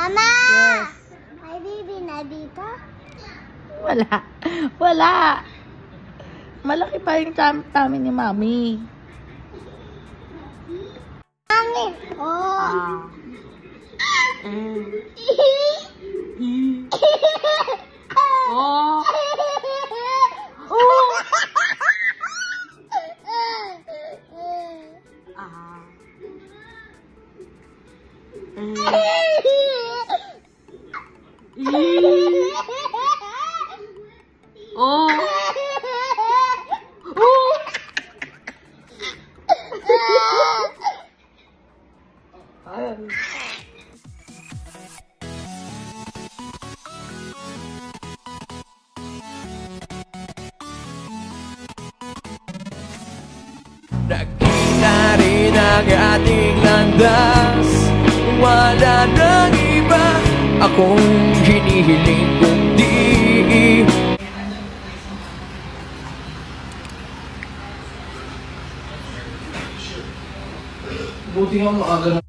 Mama! Yes. May baby na dito? Wala. Wala. Malaki pa yung tummy ni Mami. Mami! Oh! Oh! Oh! Nakita rin ang ating landas, wala nang iba akong hinihiling kundi buti nga maaga na.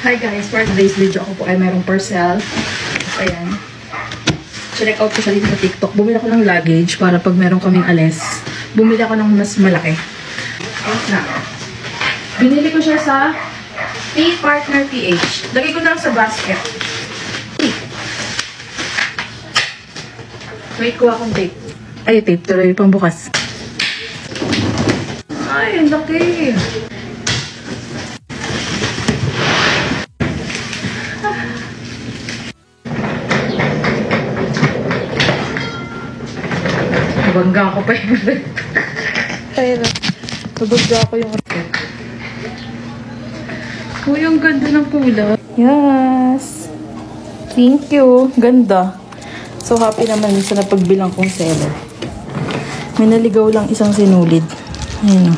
Hi guys, for today's video ako po ay mayroong parcel. Ayan. Check out ko siya dito sa TikTok. Bumili ako ng luggage para pag meron kaming alis. Bumili ako ng mas malaki. Na. Binili ko siya sa P-Partner PH. Lagay ko na lang sa basket. Wait, kuha akong tape. Ay, tape. Tuloy pang bukas. Ay, ang laki. Nabangga ako pa yung Ayun. Nabangga ako yung Uy, ang ganda ng kulay. Yes. Thank you. Ganda. So happy naman sa napagbilang kong seller. May naligaw lang isang sinulid. Ayun o.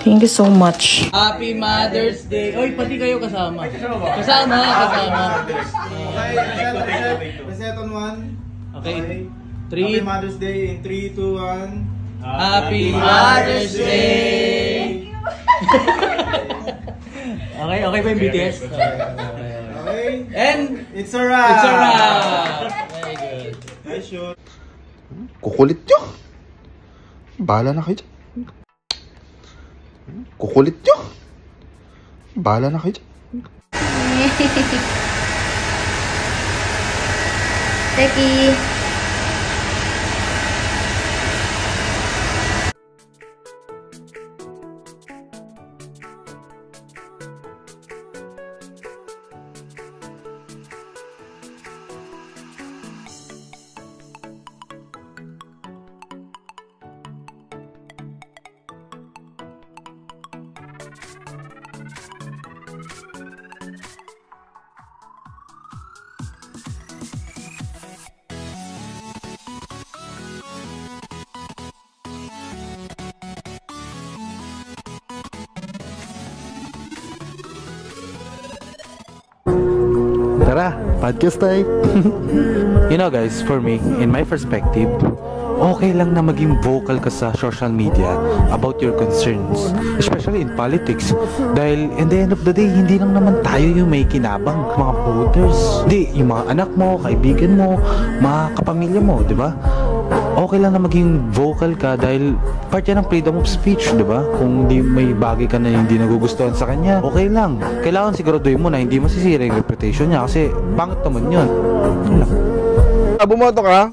Thank you so much. Happy Mother's Day! Oy, pati kayo kasama. Kasama. Reset on one. Okay. Happy Mother's Day in 3, 2, 1. Happy Mother's Day! Okay ba yung BTS? Okay. And It's a wrap! it's a wrap! Very good. Nice shot. Kukulit nyo. Bahala na kayo dyan. Kukulit nyo. Bahala na kayo dyan. Becky! Tara, podcast tayo. You know guys, for me, in my perspective, okay lang na maging vocal ka sa social media about your concerns, especially especially in politics. Dahil in the end of the day, hindi lang naman tayo yung may kinabang, mga voters. Hindi, yung mga anak mo, kaibigan mo, mga kapamilya mo, di ba? Okay lang na maging vocal ka dahil part yan ng freedom of speech, di ba? Kung hindi may bagay ka na hindi nagugustuhan sa kanya, okay lang. Kailangan siguraduhin mo na hindi masisira yung reputation niya kasi pangit naman yun. Bumoto ka?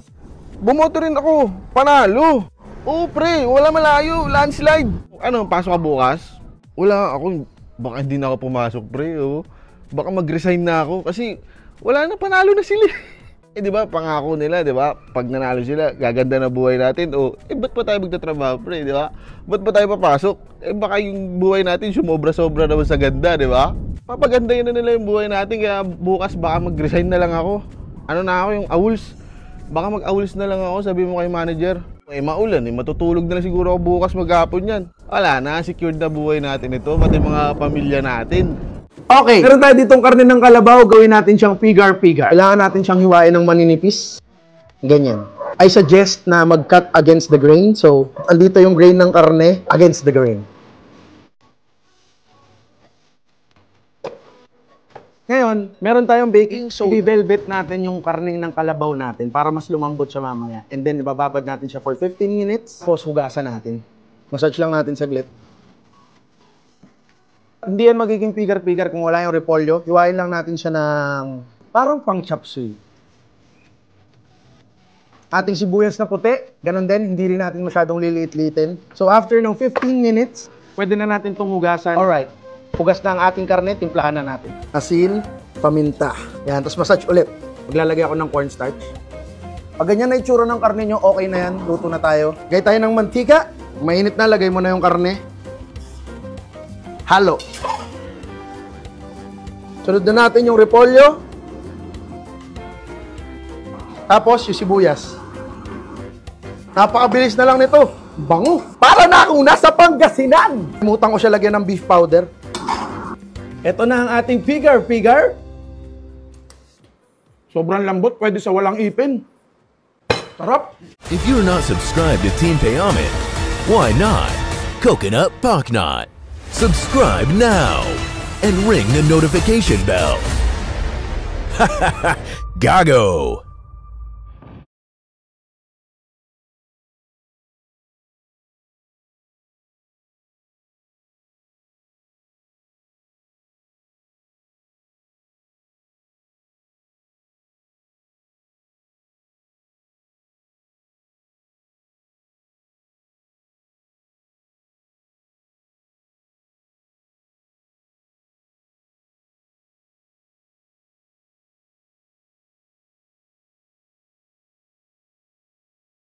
Bumoto rin ako. Panalo. Oo, pre. Wala malayo. Landslide. Ano, pasok ka bukas? Wala ako. Baka hindi na ako pumasok, pre. Oh. Baka mag-resign na ako. Kasi wala na, panalo na sila. Eh, di ba, pangako nila, di ba? Pag nanalo sila, gaganda na buhay natin. O, ba't pa tayo magtatrabaho, pre, di ba? Ba't pa tayo papasok? Baka yung buhay natin sumobra-sobra naman sa ganda, di ba? Papagandahin na nila yung buhay natin, kaya bukas baka mag-resign na lang ako. Ano na ako, yung awuls. Baka mag-awuls na lang ako, sabi mo kay manager. Maulan, matutulog na lang siguro ako bukas maghapon yan. Wala na, secured na buhay natin ito, pati mga pamilya natin. Okay, meron tayo ditong karne ng kalabaw, gawin natin siyang pigar-pigar. Kailangan natin siyang hiwain ng maninipis. Ganyan. I suggest na mag-cut against the grain. So, andito yung grain ng karne against the grain. Ngayon, meron tayong baking soda. I-velvet natin yung karne ng kalabaw natin para mas lumambot siya mamaya. And then, ibababad natin siya for 15 minutes. Tapos, hugasan natin. Massage lang natin saglit. Hindi yan magiging pigar-pigar kung wala yung repolyo. Hiwain lang natin siya ng parang pang chop suey. Ating sibuyas na puti, ganun din, hindi rin natin masyadong liliit-liitin. So after ng 15 minutes, pwede na natin itong hugasan. Alright, hugas na ang ating karne, timplahan na natin. Asin, paminta. Yan, tapos massage ulit. Maglalagay ako ng cornstarch. Pag ganyan na itsura ng karne nyo, okay na yan, luto na tayo. Gaya tayo ng mantika, mainit na, lagay mo na yung karne. Halo. Sunod na natin yung repolyo. Tapos yung sibuyas. Napakabilis na lang nito. Bango. Para na akong nasa Pangasinan. Mutang ko siya lagyan ng beef powder. Ito na ang ating pigar-pigar. Sobrang lambot, pwede sa walang ipin. Sarap. If you're not subscribed to Team Payaman, why not? Coconut Paknot. Subscribe now and ring the notification bell. Gago!